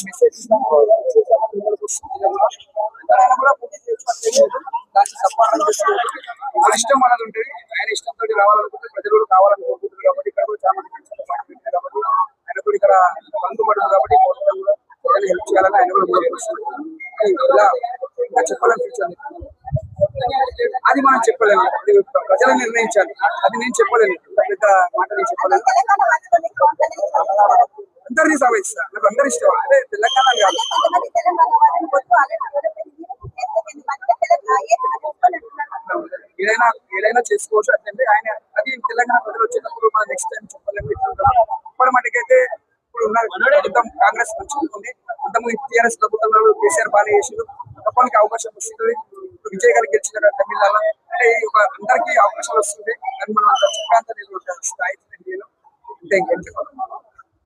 Message ఇష్టం అనేది ఉంటుంది. ఆయన ఇష్టంతో రావాలనుకుంటే ప్రజలు కావాలనుకుంటున్నారు కాబట్టి ఇక్కడ కూడా చాలా మంది కాబట్టి ఆయన కూడా ఇక్కడ బంధుపడదు కాబట్టి హెల్ప్ చేయాలని ఆయన కూడా ఇలా ఇంకా చెప్పాలనిపించింది. అది మనం చెప్పలేము, అది ప్రజలు నిర్ణయించాలి. అది నేను చెప్పలేను, పెద్ద మాట నేను చెప్పలేను. అందరినీ సవయిస్తా, నాకు అందరు ఇష్టం. అదే తెలంగాణ కాదు, ఏదైనా చేసుకోవచ్చు. అంటే ఆయన అది తెలంగాణ ప్రజలు వచ్చేటప్పుడు మనం నెక్స్ట్ టైం చెప్పలేము. ఇప్పటి మటుకైతే ఇప్పుడు ఉన్న ప్రభుత్వం కాంగ్రెస్ మంచిది. అంతకుముందు టీఆర్ఎస్ ప్రభుత్వంలో కేసీఆర్ బాగా చేసిండు. తప్పనికి అవకాశం వస్తుంది. ఇప్పుడు విజయ్ గారికి గెలిచిన తమిళనాడు అంటే అందరికీ అవకాశాలు వస్తుంది. కానీ మనం చెప్పేంత స్థాయి. ఇంకేం చెప్పాలి.